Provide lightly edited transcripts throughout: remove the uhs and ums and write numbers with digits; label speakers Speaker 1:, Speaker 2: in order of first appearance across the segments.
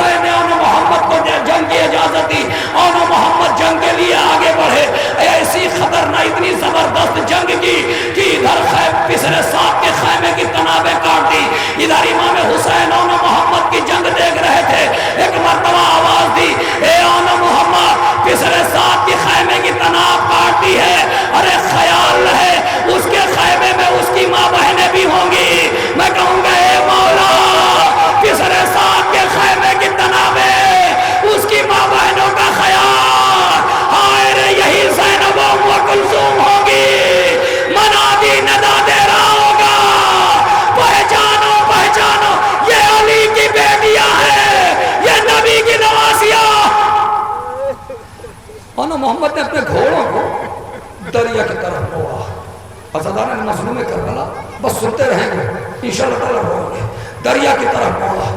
Speaker 1: حسین نے آن محمد کو جنگ کی اجازت دی، آن محمد جنگ کے لیے آگے بڑھے، ایسی خطرناک اتنی زبردست جنگ کی کہ ادھر پسر سعد کے خیمے کی تنابیں کاٹ دی، ادھر امام حسین آن محمد کی جنگ دیکھ رہے تھے، ایک مرتبہ آواز دی، اے آن محمد پسر سعد کی خیمے کی تناب کاٹ دی ہے، ارے خیال رہے اس کے خیمے میں اس کی ماں بہنیں بھی ہوں گی، میں کہوں گا اے مولا پسر سعد کے خیمے کی تنابیں اس کی ماں بہنوں کا خیال، ہائے رے یہی زینب و کلثوم ہوگی، منادی ندا دے رہا ہوگا، پہچانو پہچانو یہ علی کی بیٹیاں ہیں، یہ نبی کی نواسیاں۔ اور محمد نے اپنے گھوڑوں کو دریا کی طرف موڑا، عزاداران مظلوم کربلا بس سنتے رہیں گے انشاءاللہ تعالیٰ روئیں گے، دریا کی طرف موڑا،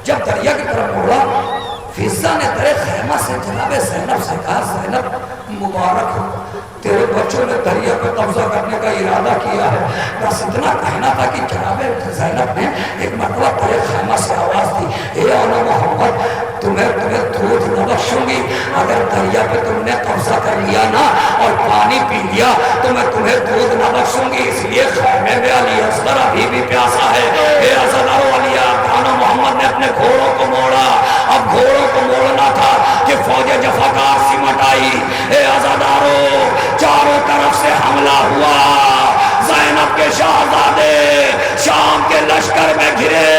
Speaker 1: جب دریا کی طرف موڑا فضہ نے درے خیمہ سے جناب زینب سے کہا زینب مبارک ہو، تیرے بچوں نے دریا پہ قبضہ کرنے کا ارادہ کیا ہے، بس اتنا کہنا تھا کہ جناب زینب نے ایک مرتبہ درے خیمہ سے آواز دی، اے آن محمد تمہیں دودھ نہ بخشوں گی، اگر دریا پہ تم نے قبضہ کر لیا نا اور پانی پی لیا تو میں تمہیں دودھ نہ بخشوں گی، اس لیے خیمے میں علی اصغر ابھی بھی پیاسا ہے۔ اے عزادارو علی آن محمد نے اپنے گھوڑوں کو موڑا، اب گھوڑوں کو موڑنا تھا کہ فوج جفاکار سمٹ آئی، اے عزادارو چاروں طرف سے حملہ ہوا، زینب کے شہزادے شام کے لشکر میں گھرے،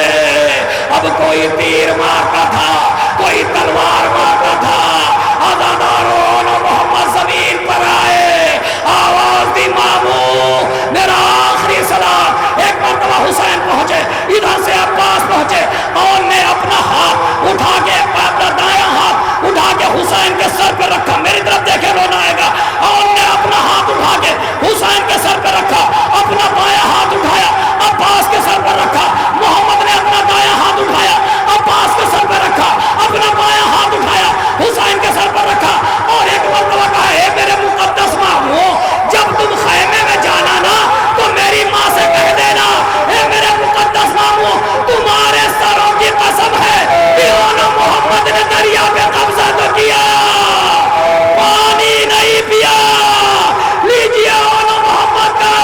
Speaker 1: اب کوئی تیر مارتا تھا کوئی تلوار مارتا تھا، عزاداروں محمد زمین پر آئے، آواز دی مامو میرا آخری سلام، ایک مرتبہ حسین پہنچے، ادھر سے عباس پہنچے، اور نے اپنا ہاتھ اٹھا کے اپنا دائیں ہاتھ اٹھا کے حسین کے سر پہ رکھا، میری طرف دیکھے رونا آئے گا، اور نے اپنا ہاتھ اٹھا کے حسین کے سر پہ رکھا، اپنا بایاں ہاتھ اٹھایا عباس کے سر پہ رکھا، محمد نے اپنا دایاں ہاتھ اٹھایا عباس کے سر پہ رکھا، اپنا بایاں ہاتھ اٹھایا حسین کے سر پر رکھا، اور ایک مرتبہ کہا اے میرے مقدس ماموں جب تم خیمے میں جانا نا تو میری ماں سے کہہ دینا، اے میرے مقدس ماموں تمہارے سروں کی قسم ہے کہ آن محمد نے دریا پہ قبضہ تو کیا پانی نہیں پیا، لیجیے آن محمد کا،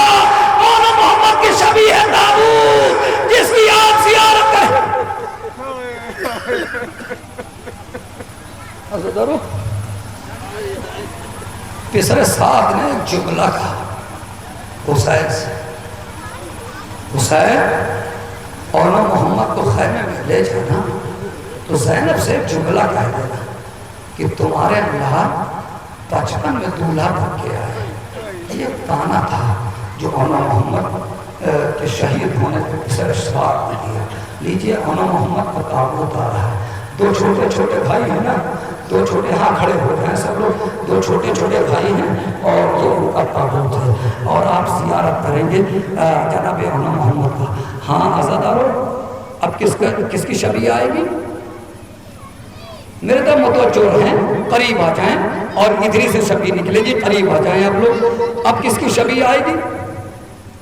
Speaker 1: آن محمد کی شبیہ ہے تابوت جس کی آپ زیارت کریں۔ عزادارو پسر سعد نے جملہ کہا حسین سے، حسین اور محمد کو خیمے میں لے جانا تو زینب سے جملہ کہہ دینا کہ تمہارے اللہ 55 میں دولہا بن کے آئے، یہ تانا تھا جو آن محمد کے شہید ہونے کو پسر سعد نے دیا۔ لیجئے آن محمد کا تابوت آ رہا ہے، دو چھوٹے چھوٹے بھائی ہیں نا، دو چھوٹے ہاں کھڑے ہو رہے ہیں سب لوگ، دو چھوٹے چھوٹے بھائی ہیں اور یہ ان کا تابوت ہے، اور آپ زیارت کریں گے جناب آن محمد کا۔ ہاں عزادارو اب کس کی شبیہ آئے گی؟ میرے طرف متوجہ ہیں، قریب آ جائیں، اور ادھری سے شبیہ نکلے گی، قریب آ جائیں آپ لوگ۔ اب کس کی شبیہ آئے گی؟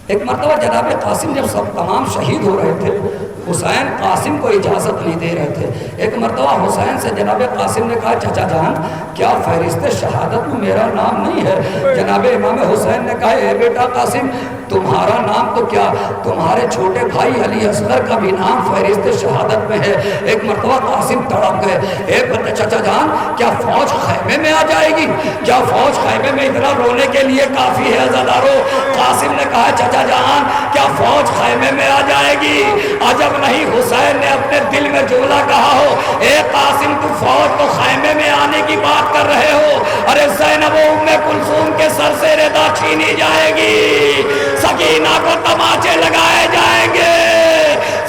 Speaker 1: ایک مرتبہ جناب قاسم جب سب تمام شہید ہو رہے تھے، حسین قاسم کو اجازت نہیں دے رہے تھے، ایک مرتبہ حسین سے جناب قاسم نے کہا چچا جان کیا فہرست شہادت میں میرا نام نہیں ہے؟ جناب امام حسین نے کہا اے بیٹا قاسم تمہارا نام تو کیا، تمہارے چھوٹے بھائی علی اصغر کا بھی نام فہرست شہادت میں ہے۔ ایک مرتبہ قاسم تڑپ گئے، اے چچا جان کیا فوج خیمے میں آ جائے گی؟ کیا فوج خیمے میں اتنا رونے کے لیے کافی ہے عزادارو؟ قاسم نے کہا چچا جان کیا فوج خیمے میں آ جائے گی؟ عجب نہیں حسین نے اپنے دل میں جملہ کہا ہو، اے قاسم تو فوج تو خیمے میں آنے کی بات کر رہے ہو، ارے زینب و ام کلثوم کے سر سے ردا چھینی جائے گی، سکینہ کو تماچے لگائے جائیں گے،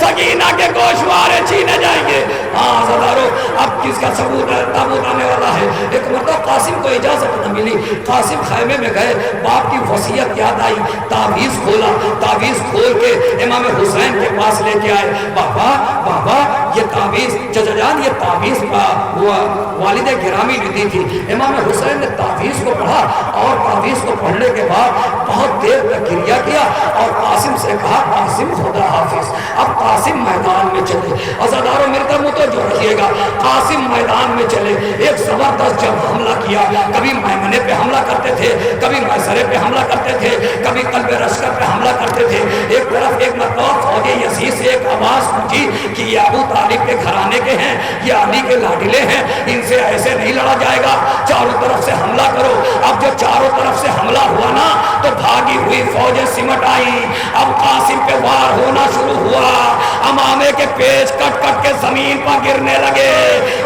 Speaker 1: سکینہ کے گوشوارے چھینے جائیں گے۔ ہاں عزادارو اب کس کا ثبوت ہے؟ تابوت آنے والا ہے۔ ایک مرتبہ قاسم کو اجازت نہ ملی، قاسم خیمے میں گئے، باپ کی وصیت یاد آئی، تعویذ کھولا، تعویذ کھول کے امام حسین کے پاس لے کے آئے، بابا بابا یہ تعویذ چچا جان یہ تعویذ والد گرامی نے دی تھی. امام حسین نے تعویذ کو پڑھا اور تعویذ کو پڑھنے کے بعد بہت دیر تک گریہ کیا اور قاسم سے کہا قاسم خدا حافظ. اب قاسم میدان میں چلے. عزاداروں میرے طرف متوجہ رکھیے گا. قاسم میدان میں چلے. ایک زبردست جب حملہ کیا, کبھی میمنے پہ حملہ کرتے تھے, کبھی میسرے پہ حملہ کرتے تھے, کبھی قلب رشکر پہ حملہ کرتے تھے. ایک طرف ایک مرتبہ فوج یزید سے ایک آواز پہنچی کہ یہ ابو طالب کے گھرانے کے ہیں, یہ علی کے لاڈلے ہیں, ان سے ایسے نہیں لڑا جائے گا, چاروں طرف سے حملہ کرو. اب جو چاروں طرف سے حملہ ہوا نا تو بھاگی ہوئی فوجیں سمٹ آئی. اب قاسم پہ وار ہونا شروع ہوا. امامے کے پیچ کٹ کٹ کے زمین پر گرنے لگے.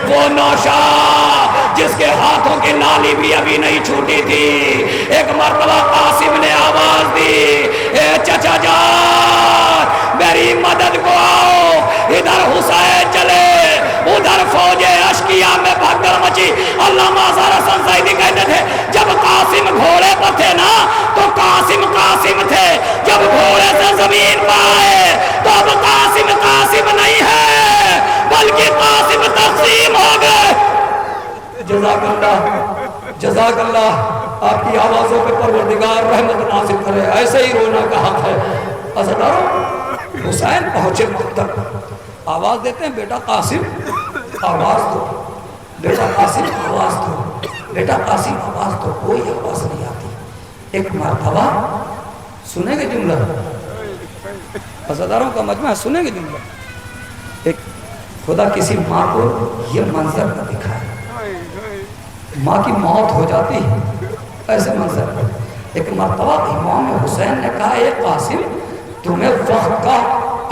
Speaker 1: وہ نوشاد جس کے ہاتھوں کی نالی بھی ابھی نہیں چھوٹی تھی, ایک مرتبہ قاسم نے آواز دی, اے چچا جان میری مدد کو آؤ. ادھر حسین چلے, ادھر فوج اشکیا میں بھگدڑ مچی. علامہ اظہر حسن زیدی کہتے تھے جب قاسم گھوڑے پر تھے نا تو قاسم قاسم تھے, جب گھوڑے سے زمین پر آئے تو اب قاسم قاسم نہیں ہے بلکہ قاسم تقسیم ہو گئے. جزاک اللہ جزاک اللہ. آپ کی آوازوں پہ پروردگار رحمت نازل کرے. ایسے ہی رونا کا حق ہے. عزیزانو حسین پہنچے مقتل, آواز دیتے ہیں بیٹا قاسم آواز دو, بیٹا قاسم آواز دو, بیٹا قاسم آواز دو. کوئی آواز نہیں آتی. ایک مرتبہ سنیں گے جملہ, عزیزانوں کا مجمع سنیں گے جملہ. ایک خدا کسی ماں کو یہ منظر نہ دکھائے, ماں کی موت ہو جاتی ہے ایسے منظر. ایک مرتبہ امام حسین نے کہا اے قاسم تمہیں وقت کا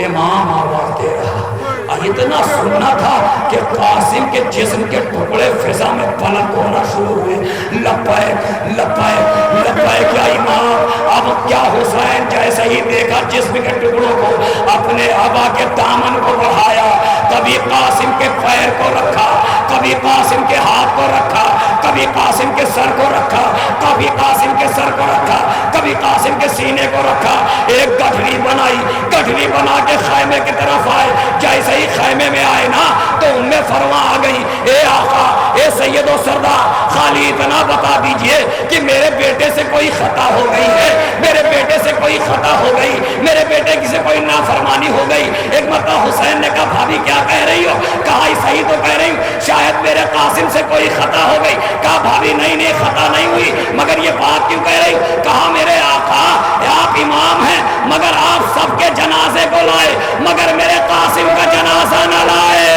Speaker 1: امام آواز دے رہا. اتنا سننا تھا کہ قاسم کے جسم کے ٹکڑے فضا میں پلک ہونا شروع ہوئے. لبیک لبیک لبیک یا امام. اب کیا حسین جیسے ہی دیکھا جسم کے ٹکڑوں کو, اپنے آبا کے دامن کو بڑھایا, کبھی قاسم کے پیر کو رکھا, کبھی قاسم کے ہاتھ کو رکھا, کبھی قاسم کے سر کو رکھا, کبھی قاسم کے سر کو رکھا, کبھی قاسم کے سینے کو رکھا. ایک گٹھڑی بنائی, گٹھڑی بنا کے خیمے کی طرف آئے. جیسے ہی خیمے میں آئے نا تو ام فرما آ گئی, اے آقا اے سید و سردار خالی اتنا بتا دیجئے کہ میرے بیٹے سے کوئی خطا ہو گئی ہے, میرے بیٹے سے کوئی خطا ہو گئی, میرے بیٹے کی سے کوئی نافرمانی ہو گئی. ایک مرتبہ حسین نے کہا بھابھی کیا کہہ رہی ہو؟ کہا صحیح تو کہہ رہی ہوں, شاید میرے قاسم سے کوئی خطا ہو گئی. کہا بھابھی نہیں نہیں خطا نہیں ہوئی, مگر یہ بات کیوں کہہ رہی ہوں؟ کہا میرے آقا آپ امام ہیں مگر آپ سب کے جنازے کو لائے مگر میرے قاسم کا جنازہ نہ لائے.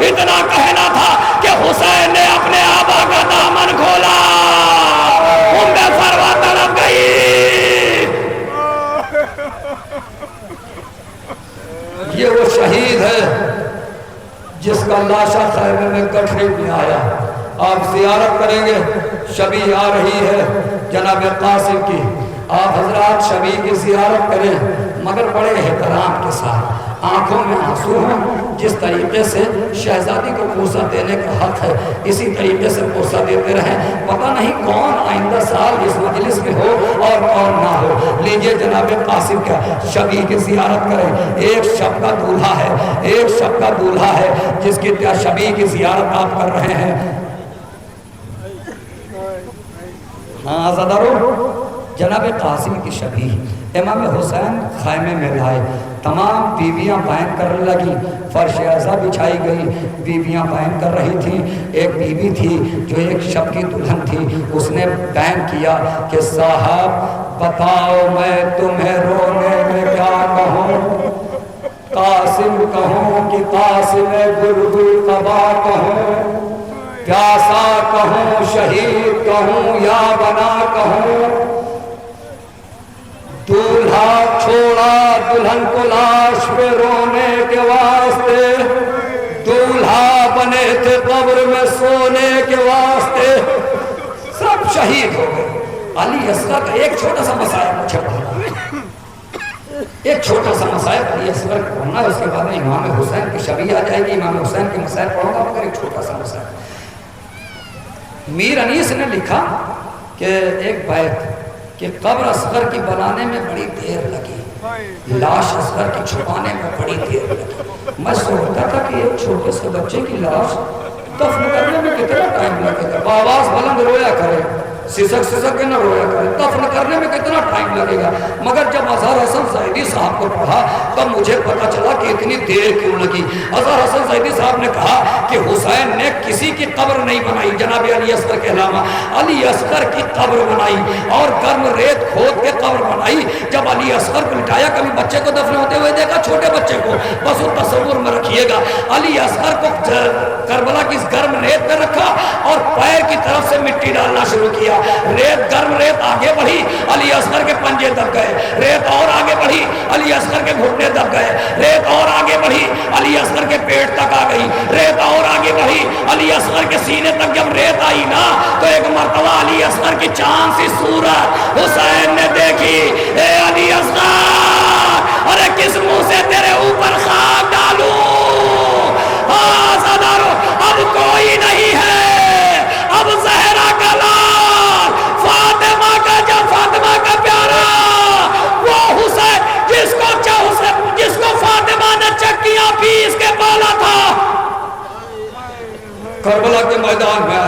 Speaker 1: اتنا کہنا تھا کہ حسین نے اپنے آبا کا دامن کھولا. ام فروا تڑپ گئی. یہ وہ شہید ہے جس کا لاشا خیمے میں گٹھڑی میں آیا. آپ زیارت کریں گے, شبی آ رہی ہے جناب قاسم کی. آپ حضرات شبی کی زیارت کریں مگر بڑے احترام کے ساتھ, آنکھوں میں آنسو ہوں. جس طریقے سے شہزادی کو پوسا دینے کا حق ہے اسی طریقے سے پوسا دیتے رہیں. پتہ نہیں کون آئندہ سال اس مجلس میں ہو اور کون نہ ہو. لیجئے جناب قاسم کا شبی کی زیارت کریں. ایک شب کا دولہا ہے, ایک شب کا دولہا ہے جس کی شبی کی زیارت آپ کر رہے ہیں. ہاں آزادارو جناب قاسم کی شبی امام حسین خیمے میں لائے. تمام بیویاں بیان کرنے لگی, فرش عزا بچھائی گئی, بیویاں بیان کر رہی تھیں. ایک بیوی تھی جو ایک شب کی دلہن تھی, اس نے بیان کیا کہ صاحب بتاؤ میں تمہیں رونے میں کیا کہوں, قاسم کہوں کہ قاسم بلبل قبا کہوں, پیاسا کہوں شہید کہوں یا بنا کہوں. دولہا چھوڑا دلہن کو لاش پہ رونے کے واسطے, دولہا بنے تھے قبر میں سونے کے واسطے. سب شہید ہو گئے. علی اصغر کا ایک چھوٹا سا مسائل مجھے پڑھنا, ایک چھوٹا سا مسائل علی اصغر کا پڑھنا ہے. اس کے بعد امام حسین کی شبی آ جائے گی. امام حسین کے مسائل پڑھوں گا مگر ایک چھوٹا سا مسائل. میر انیس نے لکھا کہ ایک بیت کہ قبر اصغر کی بنانے میں بڑی دیر لگی, لاش اصغر کی چھپانے میں بڑی دیر لگی. میں سوچتا تھا کہ ایک چھوٹے سے بچے کی لاش دفن کرنے میں کتنا ٹائم لگے گا، آواز بلند رویا کرے، سسک سسک کے نہ رویا کرے، دفن کرنے میں کتنا ٹائم لگے گا۔ مگر جب اظہر حسن زاہدی صاحب کو پڑھا تب مجھے پتا چلا کہ اتنی دیر کیوں لگی۔ اظہر حسن زاہدی صاحب نے کہا کہ حسین نے کسی کی قبر نہیں بنائی، جناب علی اصغر کے علاوہ علی اصغر کی قبر بنائی اور گرم ریت کھود کے قبر بنائی۔ جب علی اصغر کو لٹایا، کبھی بچے کو دفن ہوتے ہوئے دیکھا، چھوٹے بچے کو، بس وہ تصور میں رکھیے گا، علی اصغر کو کربلا کی گرم ریت میں رکھا اور پیر کی طرف سے مٹی ڈالنا شروع کیا۔ ریت گرم ریت آگے بڑھی، علی اصغر کے پنجے دب گئے، ریت اور آگے بڑھی، علی اصغر کے گھٹنے دب گئے، ریت اور آگے بڑھی، علی اصغر کے پیٹ تک آ گئی، ریت اور آگے بڑھی، علی اصغر کے سینے تک جب ریت آئی نا تو ایک مرتبہ علی اصغر کی چاند سی صورت حسین نے دیکھی۔ اے علی اصغر، ارے کس منہ سے تیرے اوپر خاک ڈالوں، آزادارو اب کوئی نہیں ہے، اب زہرا کا لال، فاطمہ کا، جب فاطمہ کا پیارا، وہ حسین جس کو فاطمہ نے چکیاں پیس کے پالا تھا، کربلا کے میدان میں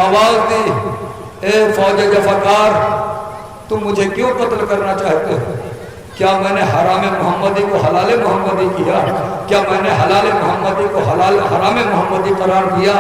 Speaker 1: آواز دی، اے فوج جفاکار، تم مجھے کیوں قتل کرنا چاہتے ہو؟ کیا میں نے حرام محمدی کو حلال محمدی کیا؟ کیا میں نے حلال محمدی کو حرام محمدی قرار دیا؟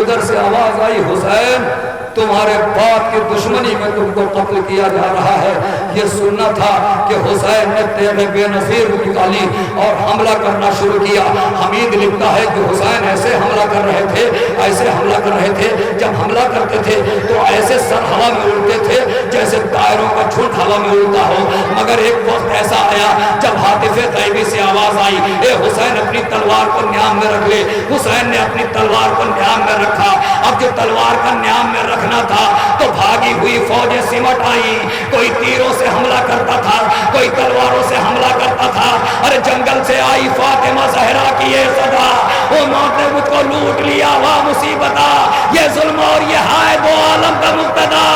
Speaker 1: ادھر سے آواز آئی، حسین تمہارے باپ کی دشمنی میں تم کو قتل کیا جا رہا ہے۔ یہ سننا تھا کہ حسین نے تیغ بے نظیر نکالی اور حملہ کرنا شروع کیا۔ حمید لکھتا ہے کہ حسین ایسے حملہ کر رہے تھے، ایسے حملہ کر رہے تھے، جب حملہ کرتے تھے تو ایسے سر ہوا میں اڑتے تھے جیسے دائروں کا جھنڈ ہوا میں اڑتا ہو۔ مگر ایک وقت ایسا آیا جب ہاتف غیبی سے آواز آئی، اے حسین اپنی تلوار کو نیام میں رکھ لے۔ حسین نے اپنی تلوار کو نیام میں رکھا۔ اب جو تلوار کا نیام میں رکھنا تھا تو بھاگی ہوئی فوجیں سمٹ آئی، کوئی تیروں سے حملہ کرتا تھا، کوئی تلواروں سے حملہ کرتا تھا۔ ارے جنگل سے آئی فاطمہ زہرا کی یہ صدا، وہ موت نے مجھ کو لوٹ لیا، واہ مصیبتہ، یہ ظلم اور یہ ہائے دو عالم کا مقتدا۔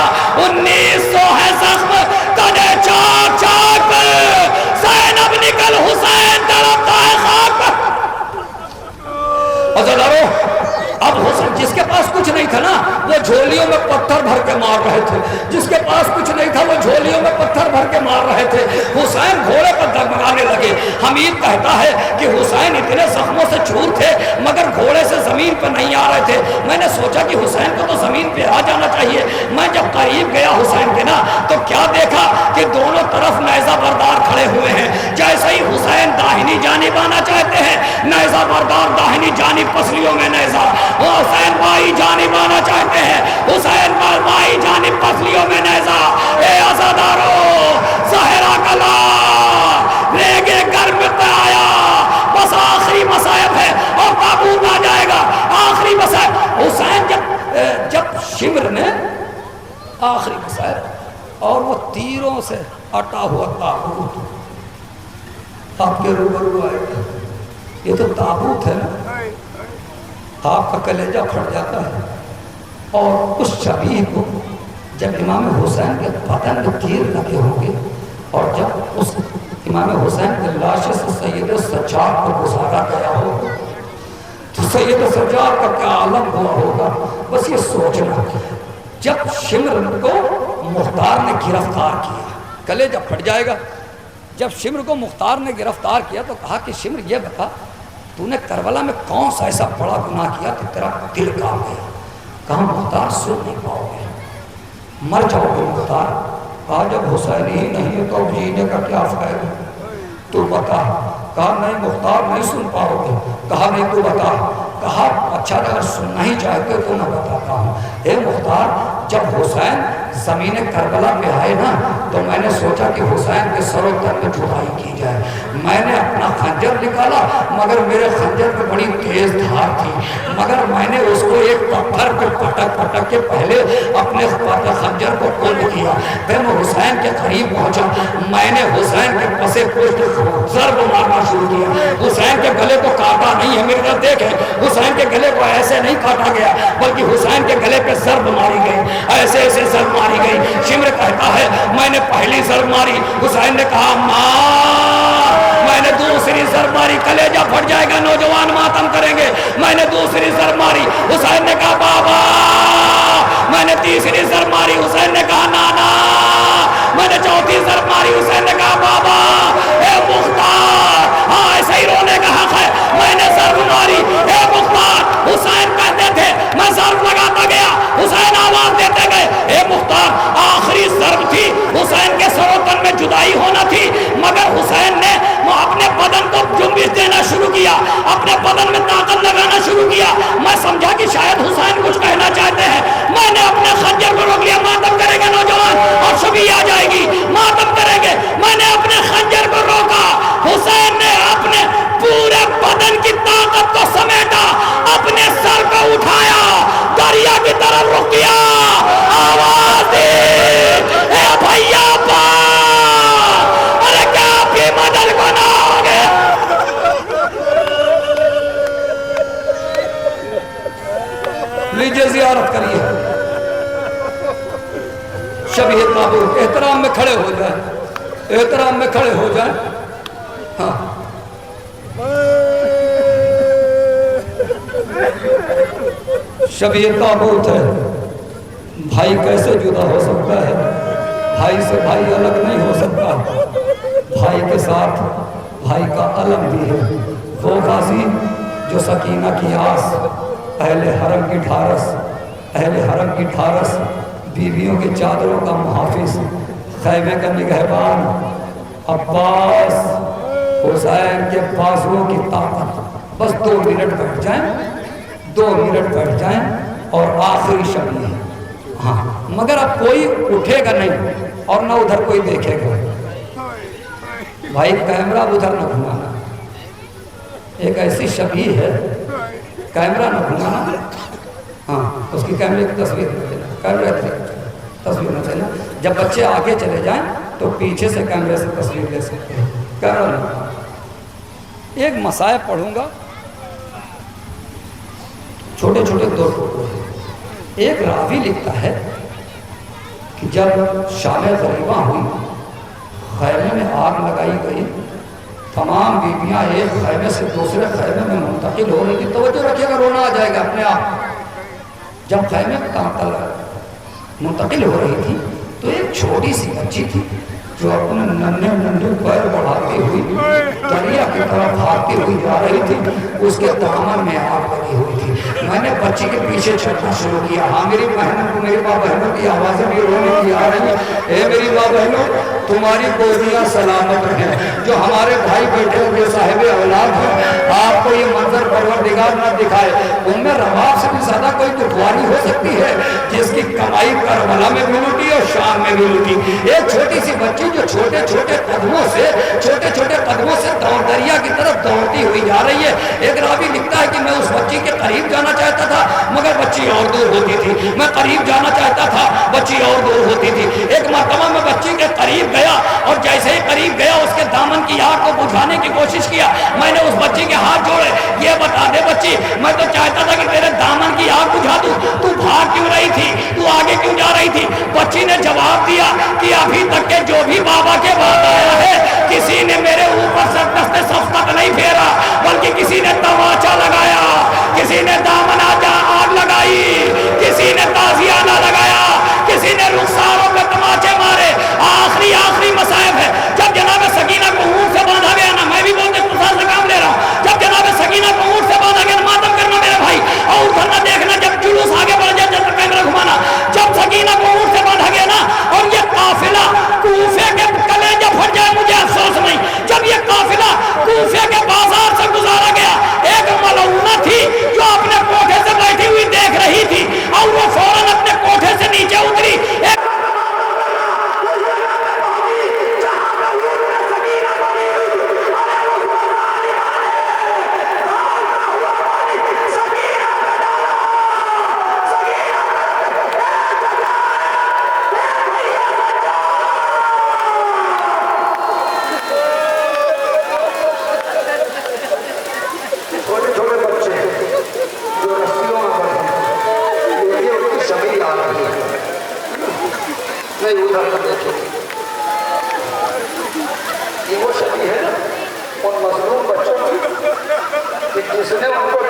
Speaker 1: 1900 ہے زخم کدے چاک چاک پر، زینب نکل حسین تڑپتا ہے خاک پر۔ عزیزارو، اب حسین جس کے پاس کچھ نہیں تھا نا وہ جھولیوں میں پتھر بھر کے مار رہے تھے، جس کے پاس کچھ نہیں تھا وہ جھولیوں میں پتھر بھر کے مار رہے تھے۔ حسین گھوڑے پر ڈگمگانے لگے۔ حمید کہتا ہے کہ حسین اتنے زخموں سے چور تھے مگر گھوڑے سے زمین پر نہیں آ رہے تھے۔ میں نے سوچا کہ حسین کو تو زمین پہ آ جانا چاہیے۔ میں جب قریب گیا حسین کے نا تو کیا دیکھا کہ دونوں طرف نیزہ بردار کھڑے ہوئے ہیں۔ جیسے ہی حسین داہنی جانب آنا چاہتے ہیں، نیزہ بردار داہنی جانب پسلیوں میں نیزہ، حسین بائیں جانب آنا چاہتے ہیں، حسین بائیں جانب پسلیوں میں نیزہ۔ اے عزادارو، زہرا کا لال ریگے گرم پہ آیا، بس آخری مصائب ہے اور تابوت آ جائے گا، آخری مصائب۔ حسین جب شمر نے آخری مصائب اور وہ تیروں سے اٹا ہوا تابوت آپ کے روبرو آئے گا، یہ تو تابوت ہے نا، آپ کا کلیجہ پھٹ جاتا ہے۔ اور اس شبیہ کو جب امام حسین کے بدن میں تیر لگے ہوں گے اور جب اس امام حسین کے لاشے سے سید سجاد کو گزارا گیا ہوگا تو سید سجاد کا کیا عالم ہوا ہوگا، بس یہ سوچنا۔ جب شمر کو مختار نے گرفتار کیا، کلیجہ پھٹ جائے گا۔ جب شمر کو مختار نے گرفتار کیا تو کہا کہ شمر یہ بتا تو نے کربلا میں کون سا ایسا بڑا گناہ کیا کہ تیرا دل کانپ گیا؟ کہا مختار سن نہیں پاؤ گے، مر جاؤ گے مختار۔ کہا جب حسین ہی نہیں ہے تو جینے کا کیا فائدہ، تو بتا۔ کہا نہیں مختار نہیں سن پاؤ گے۔ کہا نہیں تو بتا۔ کہا اچھا اگر سننا ہی چاہتے تو میں بتاتا ہوں۔ اے مختار، جب حسین زمین کربلا پہ آئے نا تو میں نے سوچا کہ حسین کے سر و تن میں جدائی کی جائے۔ میں نے اپنا خنجر نکالا مگر میرے خنجر پہ بڑی تیز دھار تھی، مگر میں نے اس کو ایک پتھر پہ پٹک پٹک کے پہلے اپنے خنجر کو کھول کیا۔ پھر میں حسین کے قریب پہنچا، میں نے حسین کے پسے پشت ضرب مارنا شروع کیا۔ حسین کے گلے کو کاٹا نہیں ہے، میری طرف دیکھیں، حسین کے گلے کو ایسے نہیں کاٹا گیا بلکہ حسین کے گلے پہ ضرب ماری گئی۔ ایسے ایسے ضرب ماری گئی. شمر کہتا ہے میں نے پہلی ضرب ماری, حسین نے کہا ماں. میں نے دوسری ضرب ماری, کلیجہ پھٹ جائے گا, نوجوان ماتم کریں گے. میں نے دوسری ضرب ماری, حسین نے کہا بابا. میں نے تیسری ضرب ماری, حسین نے کہا نانا. میں نے چوتھی ضرب ماری, حسین نے کہا بابا. اے مختار, ہاں ایسے ہی رونے کا حق ہے. میں نے ضرب ماری, اے مختار. حسین کہتے تھے میں ضرب لگاتا گیا, حسین آواز دیتے گئے اے مختار. آخری ضرب تھی, حسین کے سر و تن میں جدائی ہونا تھی, مگر حسین نے اپنے بدن کو جنبش دینا شروع کیا, اپنے بدن میں طاقت لگانا شروع کیا. میں سمجھا کہ شاید حسین کچھ کہنا چاہتے ہیں. میں نے اپنے خنجر کو روک لیا. ماتم کریں گے نوجوان, اور شبی آ جائے گی, ماتم کریں گے. میں نے اپنے خنجر کو روکا. حسین نے اپنے پورے بدن کی طاقت کو سمیٹا, اپنے سر کو اٹھایا, دریا کی طرف رخ کیا, آواز دی اے بھیا با. ارے کیا آپ کی مدد کو نہ ہوگے. لیجیے زیارت کریے. شبیہ تابوت, احترام میں کھڑے ہو جائیں, احترام میں کھڑے ہو جائیں. ہاں شبیہ تابوت ہے. بھائی کیسے جدا ہو سکتا ہے؟ بھائی سے بھائی الگ نہیں ہو سکتا. بھائی کے ساتھ بھائی کا علم بھی ہے. وہ غازی جو سکینہ کی آس, اہل حرم کی ڈھارس, اہل حرم کی ڈھارس, بیویوں کی چادروں کا محافظ, خیمے کا نگہبان, عباس. حسین کے بازوؤں کی طاقت. بس 2 منٹ بیٹھ جائیں, 2 منٹ بیٹھ جائیں, اور آخری شبیہ. ہاں مگر اب کوئی اٹھے گا نہیں, اور نہ ادھر کوئی دیکھے گا. بھائی کیمرہ ادھر نہ گھمانا. ایک ایسی شبیہ ہے, کیمرہ نہ گھمانا. ہاں اس کی کیمرے کی تصویر نہ دینا, کیمرہ تصویر نہ دینا. جب بچے آگے چلے جائیں تو پیچھے سے کیمرے سے تصویر لے سکتے ہیں, کیمرہ نہ. ایک مسائل پڑھوں گا, چھوٹے چھوٹے 2 ٹوٹے. ایک راوی لکھتا ہے کہ جب شام غریبہ ہوئی, خیمے میں آگ لگائی گئی, تمام بیویاں ایک خیمے سے دوسرے خیمے میں منتقل ہو رہی تھی. توجہ رکھیے گا, رونا آ جائے گا اپنے آپ. جب خیمے منتقل ہو رہی تھی تو ایک چھوٹی سی بچی تھی جو اپنے ننھے پیر بڑھاتی ہوئی دریا کی طرف بھاگتی ہوئی جا رہی تھی. اس کے دامن میں آگ لگی ہوئی تھی. میں نے بچی کے پیچھے چلنا شروع کیا. ہاں میری بہنوں کو, میری ماں بہنوں کی آوازیں بھی رونے کی آ رہی ہیں. اے میری ماں بہنوں, تمہاری گودیاں سلامت رہیں. جو ہمارے بھائی بیٹھے ہوئے صاحب اولاد ہیں, آپ کو یہ منظر پروردگار نہ دکھائے. ان میں رباب سے بھی زیادہ کوئی دشواری ہو سکتی ہے جس کی کمائی کربلا میں بھی لوٹی اور شام میں بھی لوٹی. ایک چھوٹی سی بچی جو چھوٹے چھوٹے قدموں سے دریا کی طرف دوڑتی ہوئی جا رہی ہے. ایک راوی لکھتا ہے کہ میں اس بچی کے قریب جانا چاہتا تھا, مگر بچی اور دور ہوتی تھی. میں قریب جانا چاہتا تھا, بچی اور دور ہوتی تھی. ایک مرتبہ میں بچی کے قریب گیا, اور جیسے ہی قریب گیا اس کے دامن کی آگ کو بجھانے کی کوشش کیا. میں نے اس بچی کے ہاتھ جوڑے. یہ بتا دے بچی, میں تو چاہتا تھا کہ تیرے دامن کی آگ بجھا دوں, تو بھاگ کیوں رہی تھی, تو آگے کیوں جا رہی تھی؟ بچی نے جواب دیا کہ ابھی تک کے جو بھی بابا کے بعد آیا ہے, کسی نے میرے اوپر سے دست صفقت نہیں پھیرا, بلکہ کسی نے تماچا لگایا, کسی نے دامن آگ لگائی, کسی نے تازیانہ لگایا, کسی نے رخساروں پہ تماچے مارے. آخری مصائب ہے. جب جناب سکینہ کو اونٹ سے باندھا گیا نا, میں بھی بولتے خصوصا سے کام لے رہا ہوں, جب جناب سکینہ کو اونٹ سے باندھا گیا, ماتم کرنا میرے بھائی, اور ادھر نہ دیکھنا جب جلوس آگے بڑھ جائے, جب کیمرہ گھمانا. جب سکینہ کو اونٹ سے باندھا گیا نا, اور یہ قافلہ کوفے کے کلیجہ پھٹ جائے مجھے افسوس نہیں, جب یہ قافلہ کوفے کے بازار سے گزارا گیا, ایک ملعونہ تھی جو اپنے کوٹھے نہیں ادھر نہ دیکھے گی. یہ وہ شبیہ ہے نا ان مظلوم بچوں کی کہ جس نے ان کو